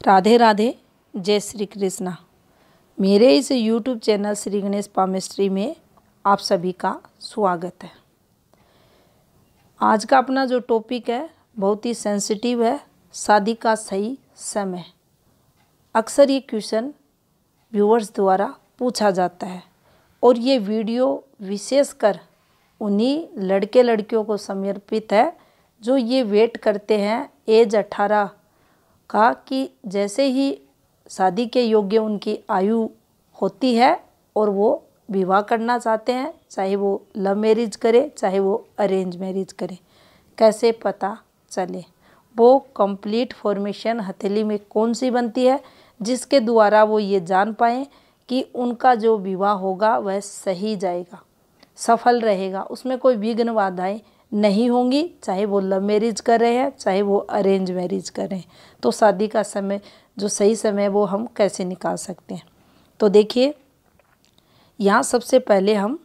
राधे राधे, जय श्री कृष्णा। मेरे इस YouTube channel Shri Ganesh palmistry में आप सभी का स्वागत है। आज का अपना जो टॉपिक है बहुत ही सेंसिटिव है, शादी का सही समय। अक्सर ये क्वेश्चन व्यूअर्स द्वारा पूछा जाता है और ये वीडियो विशेषकर उन्हीं लड़के लड़कियों को समर्पित है जो ये वेट करते हैं एज 18 का कि जैसे ही शादी के योग्य उनकी आयु होती है और वो विवाह करना चाहते हैं, चाहे वो लव मैरिज करे चाहे वो अरेंज मैरिज करे। कैसे पता चले? वो कंप्लीट फॉर्मेशन हथेली में कौन सी बनती है जिसके द्वारा वो ये जान पाएँ कि उनका जो विवाह होगा वह सही जाएगा, सफल रहेगा, उसमें कोई विघ्न बाधाएं नहीं होंगी, चाहे वो लव मैरिज कर रहे हैं चाहे वो अरेंज मैरिज कर रहे हैं। तो शादी का समय जो सही समय है वो हम कैसे निकाल सकते हैं? तो देखिए, यहाँ सबसे पहले हम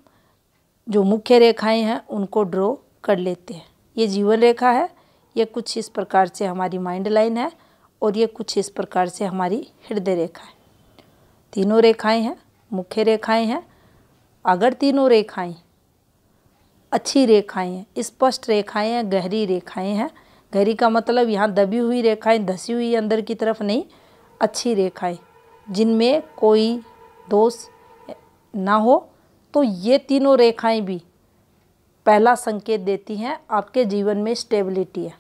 जो मुख्य रेखाएं हैं उनको ड्रॉ कर लेते हैं। ये जीवन रेखा है, ये कुछ इस प्रकार से हमारी माइंड लाइन है और ये कुछ इस प्रकार से हमारी हृदय रेखा है। तीनों रेखाएं हैं, मुख्य रेखाएं हैं। अगर तीनों रेखाएं अच्छी रेखाएं हैं, स्पष्ट रेखाएं हैं, गहरी रेखाएं हैं, गहरी का मतलब यहाँ दबी हुई रेखाएं, धसी हुई अंदर की तरफ नहीं, अच्छी रेखाएं जिनमें कोई दोष ना हो, तो ये तीनों रेखाएं भी पहला संकेत देती हैं आपके जीवन में स्टेबिलिटी है।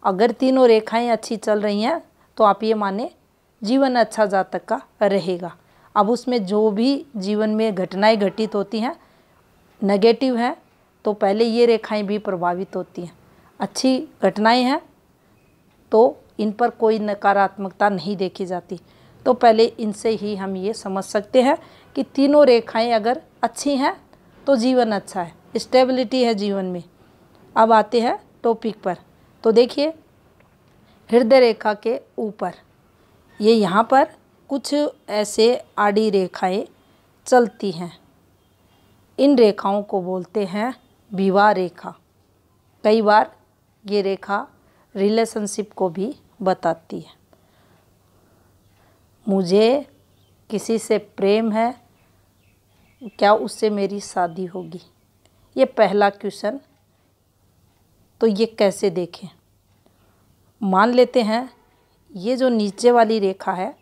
अगर तीनों रेखाएं अच्छी चल रही हैं तो आप ये माने जीवन अच्छा जातक का रहेगा। अब उसमें जो भी जीवन में घटनाएं घटित होती हैं नेगेटिव हैं तो पहले ये रेखाएं भी प्रभावित होती हैं। अच्छी घटनाएं हैं तो इन पर कोई नकारात्मकता नहीं देखी जाती। तो पहले इनसे ही हम ये समझ सकते हैं कि तीनों रेखाएं अगर अच्छी हैं तो जीवन अच्छा है, स्टेबिलिटी है जीवन में। अब आते हैं टॉपिक पर। तो देखिए, हृदय रेखा के ऊपर ये यहाँ पर कुछ ऐसे आड़ी रेखाएं चलती हैं। इन रेखाओं को बोलते हैं विवाह रेखा। कई बार ये रेखा रिलेशनशिप को भी बताती है। मुझे किसी से प्रेम है, क्या उससे मेरी शादी होगी? ये पहला क्वेश्चन। तो ये कैसे देखें? मान लेते हैं ये जो नीचे वाली रेखा है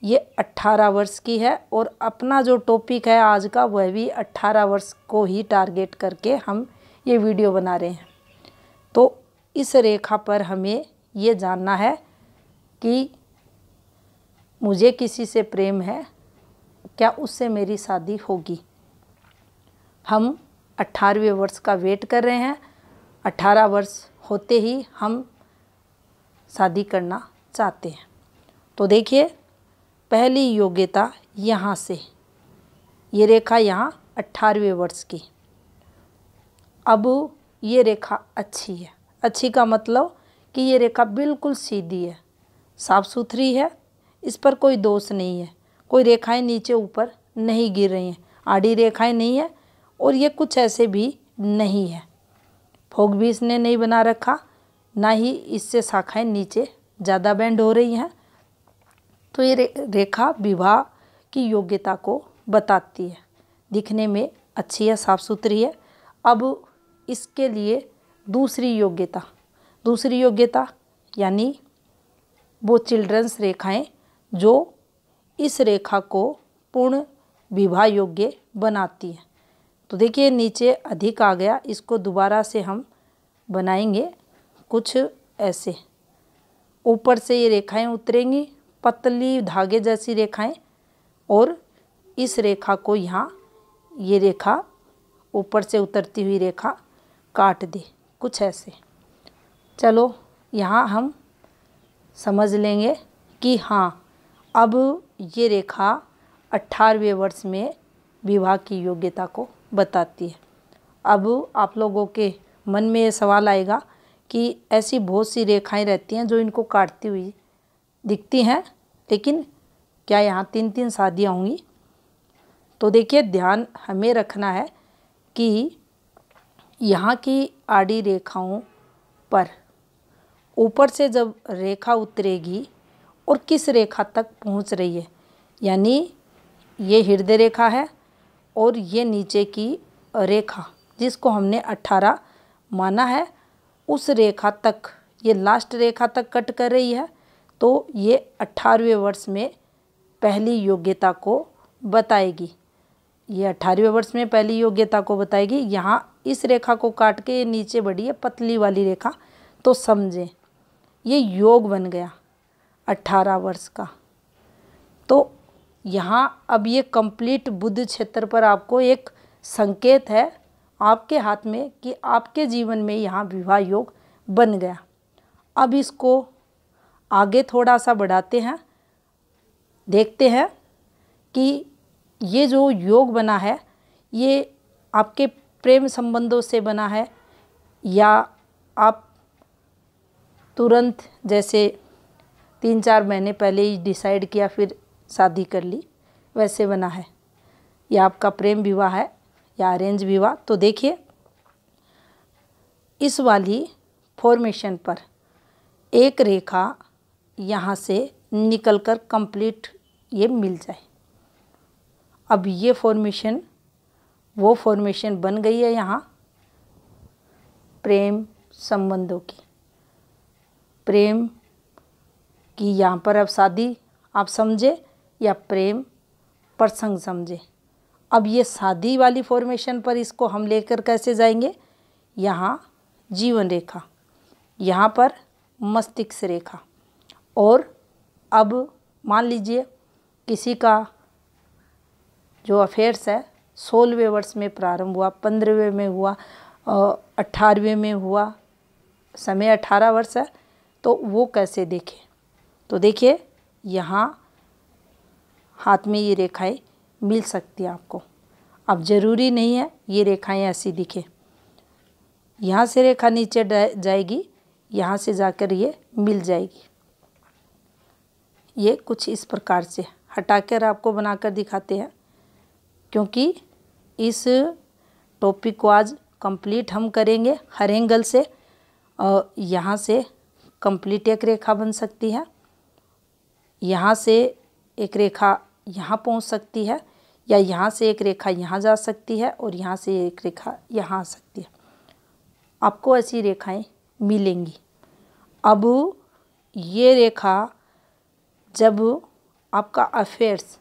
ये 18 वर्ष की है और अपना जो टॉपिक है आज का वह भी 18 वर्ष को ही टारगेट करके हम ये वीडियो बना रहे हैं। तो इस रेखा पर हमें ये जानना है कि मुझे किसी से प्रेम है, क्या उससे मेरी शादी होगी? हम 18वें वर्ष का वेट कर रहे हैं, 18 वर्ष होते ही हम शादी करना चाहते हैं। तो देखिए, पहली योग्यता यहाँ से, ये रेखा यहाँ 18वें वर्ष की। अब ये रेखा अच्छी है। अच्छी का मतलब कि ये रेखा बिल्कुल सीधी है, साफ सुथरी है, इस पर कोई दोष नहीं है, कोई रेखाएं नीचे ऊपर नहीं गिर रही हैं, आड़ी रेखाएं नहीं है और ये कुछ ऐसे भी नहीं है, फोक भी इसने नहीं बना रखा, ना ही इससे शाखाएं नीचे ज़्यादा बेंड हो रही हैं। तो ये रेखा विवाह की योग्यता को बताती है, दिखने में अच्छी है, साफ सुथरी है। अब इसके लिए दूसरी योग्यता यानी वो चिल्ड्रंस रेखाएं जो इस रेखा को पूर्ण विवाह योग्य बनाती हैं। तो देखिए, नीचे अधिक आ गया, इसको दोबारा से हम बनाएंगे कुछ ऐसे। ऊपर से ये रेखाएं उतरेंगी, पतली धागे जैसी रेखाएं, और इस रेखा को यहाँ ये रेखा ऊपर से उतरती हुई रेखा काट दे, कुछ ऐसे। चलो यहाँ हम समझ लेंगे कि हाँ, अब ये रेखा 18वें वर्ष में विवाह की योग्यता को बताती है। अब आप लोगों के मन में ये सवाल आएगा कि ऐसी बहुत सी रेखाएं रहती हैं जो इनको काटती हुई दिखती हैं, लेकिन क्या यहाँ 3-3 शादियाँ होंगी? तो देखिए, ध्यान हमें रखना है कि यहाँ की आड़ी रेखाओं पर ऊपर से जब रेखा उतरेगी और किस रेखा तक पहुंच रही है। यानी ये हृदय रेखा है और ये नीचे की रेखा जिसको हमने 18 माना है, उस रेखा तक, ये लास्ट रेखा तक कट कर रही है। तो ये 18वें वर्ष में पहली योग्यता को बताएगी। ये 18वें वर्ष में पहली योग्यता को बताएगी। यहाँ इस रेखा को काट के ये नीचे बढ़ी है पतली वाली रेखा, तो समझें ये योग बन गया 18 वर्ष का। तो यहाँ अब ये कंप्लीट बुध क्षेत्र पर आपको एक संकेत है आपके हाथ में कि आपके जीवन में यहाँ विवाह योग बन गया। अब इसको आगे थोड़ा सा बढ़ाते हैं, देखते हैं कि ये जो योग बना है ये आपके प्रेम संबंधों से बना है या आप तुरंत जैसे 3-4 महीने पहले ही डिसाइड किया फिर शादी कर ली वैसे बना है, या आपका प्रेम विवाह है या अरेंज विवाह। तो देखिए इस वाली फॉर्मेशन पर एक रेखा यहाँ से निकलकर कंप्लीट ये मिल जाए। अब ये फॉर्मेशन वो फॉर्मेशन बन गई है यहाँ प्रेम संबंधों की, प्रेम की यहाँ पर अब शादी आप समझे या प्रेम प्रसंग समझे। अब ये शादी वाली फॉर्मेशन पर इसको हम लेकर कैसे जाएंगे, यहाँ जीवन रेखा, यहाँ पर मस्तिष्क रेखा। और अब मान लीजिए किसी का जो अफेयर्स है 16वें वर्ष में प्रारंभ हुआ, 15वें में हुआ, 18वें में हुआ, समय 18 वर्ष है, तो वो कैसे देखें। तो देखिए यहाँ हाथ में ये रेखाएं मिल सकती है आपको। अब ज़रूरी नहीं है ये रेखाएं ऐसी दिखे, यहाँ से रेखा नीचे जाएगी, यहाँ से जाकर ये मिल जाएगी। ये कुछ इस प्रकार से हटाकर आपको बनाकर दिखाते हैं, क्योंकि इस टॉपिक को आज कंप्लीट हम करेंगे हर एंगल से। यहाँ से कंप्लीट एक रेखा बन सकती है, यहाँ से एक रेखा यहाँ पहुँच सकती है, या यहाँ से एक रेखा यहाँ जा सकती है और यहाँ से एक रेखा यहाँ आ सकती है। आपको ऐसी रेखाएं मिलेंगी। अब ये रेखा जब आपका अफेयर्स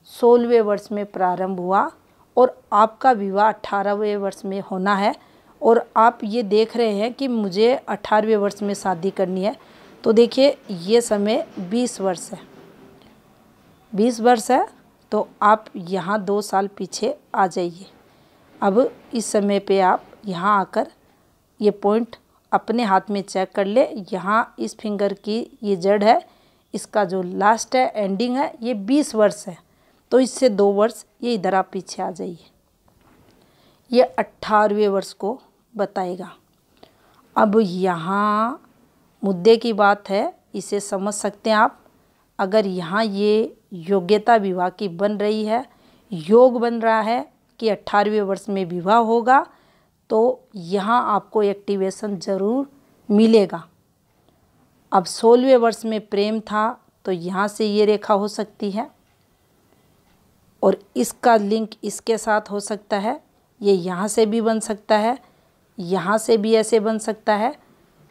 16वें वर्ष में प्रारंभ हुआ और आपका विवाह 18वें वर्ष में होना है, और आप ये देख रहे हैं कि मुझे 18वें वर्ष में शादी करनी है, तो देखिए ये समय 20 वर्ष है, 20 वर्ष है। तो आप यहाँ 2 साल पीछे आ जाइए। अब इस समय पे आप यहाँ आकर ये पॉइंट अपने हाथ में चेक कर ले। यहाँ इस फिंगर की ये जड़ है, इसका जो लास्ट है एंडिंग है ये 20 वर्ष है, तो इससे 2 वर्ष ये इधर आप पीछे आ जाइए। ये 18वें वर्ष को बताएगा। अब यहाँ मुद्दे की बात है, इसे समझ सकते हैं आप। अगर यहाँ ये योग्यता विवाह की बन रही है, योग बन रहा है कि 18वें वर्ष में विवाह होगा, तो यहाँ आपको एक्टिवेशन ज़रूर मिलेगा। अब 16वें वर्ष में प्रेम था, तो यहाँ से ये रेखा हो सकती है और इसका लिंक इसके साथ हो सकता है। ये यहाँ से भी बन सकता है, यहाँ से भी ऐसे बन सकता है,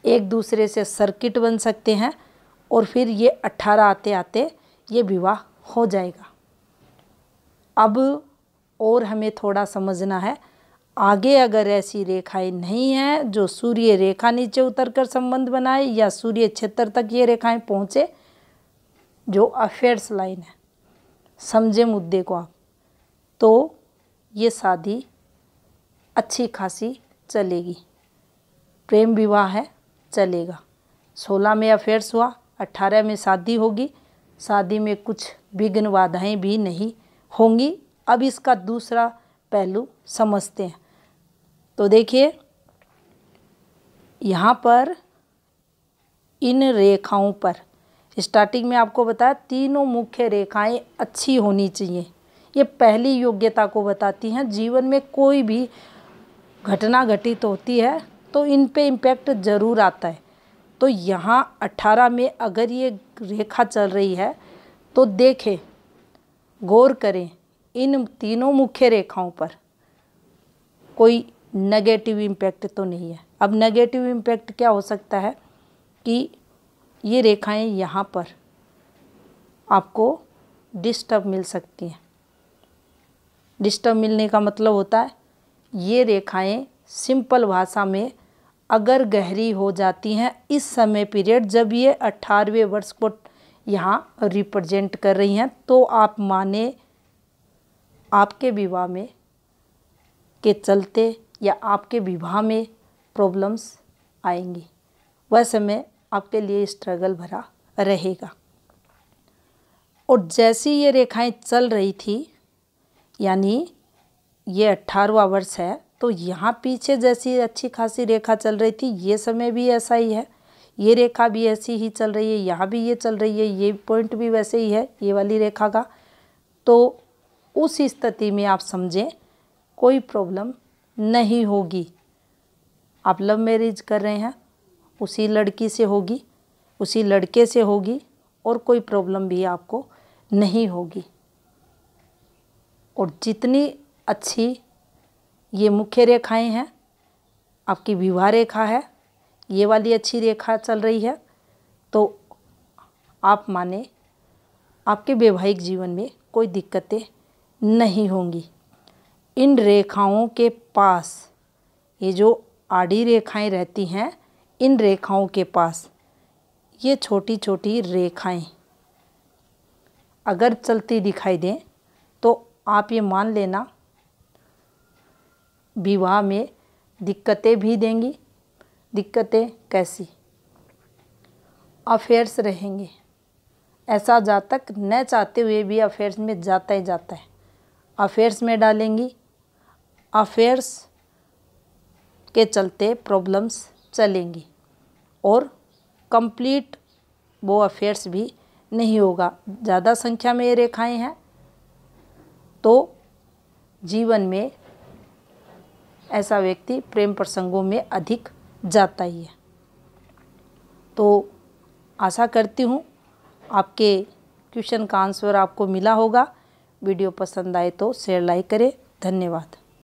एक दूसरे से सर्किट बन सकते हैं, और फिर ये 18 आते आते ये विवाह हो जाएगा। अब और हमें थोड़ा समझना है आगे, अगर ऐसी रेखाएं नहीं हैं जो सूर्य रेखा नीचे उतरकर संबंध बनाए या सूर्य क्षेत्र तक ये रेखाएं पहुँचे, जो अफेयर्स लाइन है, समझे मुद्दे को आप, तो ये शादी अच्छी खासी चलेगी। प्रेम विवाह है, चलेगा। 16 में अफेयर्स हुआ, 18 में शादी होगी, शादी में कुछ विघ्न बाधाएं भी नहीं होंगी। अब इसका दूसरा पहलू समझते हैं। तो देखिए यहाँ पर इन रेखाओं पर स्टार्टिंग में आपको बताया तीनों मुख्य रेखाएं अच्छी होनी चाहिए। ये पहली योग्यता को बताती हैं। जीवन में कोई भी घटना घटित होती है तो इन पे इम्पैक्ट ज़रूर आता है। तो यहाँ 18 में अगर ये रेखा चल रही है तो देखें, गौर करें इन तीनों मुख्य रेखाओं पर कोई नेगेटिव इम्पैक्ट तो नहीं है। अब नेगेटिव इम्पैक्ट क्या हो सकता है कि ये रेखाएं यहाँ पर आपको डिस्टर्ब मिल सकती हैं। डिस्टर्ब मिलने का मतलब होता है ये रेखाएं सिंपल भाषा में अगर गहरी हो जाती हैं इस समय पीरियड जब ये 18वें वर्ष को यहाँ रिप्रेजेंट कर रही हैं, तो आप माने आपके विवाह में के चलते या आपके विवाह में प्रॉब्लम्स आएंगी। वह समय आपके लिए स्ट्रगल भरा रहेगा। और जैसी ये रेखाएं चल रही थी, यानी ये 18वां वर्ष है, तो यहाँ पीछे जैसी अच्छी खासी रेखा चल रही थी, ये समय भी ऐसा ही है, ये रेखा भी ऐसी ही चल रही है, यहाँ भी ये चल रही है, ये पॉइंट भी वैसे ही है ये वाली रेखा का। तो उस स्थिति में आप समझें कोई प्रॉब्लम नहीं होगी। आप लव मैरिज कर रहे हैं, उसी लड़की से होगी, उसी लड़के से होगी, और कोई प्रॉब्लम भी आपको नहीं होगी। और जितनी अच्छी ये मुख्य रेखाएं हैं, आपकी विवाह रेखा है, ये वाली अच्छी रेखा चल रही है, तो आप माने आपके वैवाहिक जीवन में कोई दिक्कतें नहीं होंगी। इन रेखाओं के पास ये जो आड़ी रेखाएं रहती हैं, इन रेखाओं के पास ये छोटी छोटी रेखाएं अगर चलती दिखाई दें तो आप ये मान लेना विवाह में दिक्कतें भी देंगी। दिक्कतें कैसी? अफेयर्स रहेंगे। ऐसा जातक न चाहते हुए भी अफेयर्स में जाता ही जाता है, अफेयर्स में डालेंगी। अफेयर्स के चलते प्रॉब्लम्स चलेंगी और कंप्लीट वो अफेयर्स भी नहीं होगा। ज़्यादा संख्या में ये रेखाएं हैं तो जीवन में ऐसा व्यक्ति प्रेम प्रसंगों में अधिक जाता ही है। तो आशा करती हूँ आपके क्वेश्चन का आंसर आपको मिला होगा। वीडियो पसंद आए तो शेयर लाइक करें। धन्यवाद।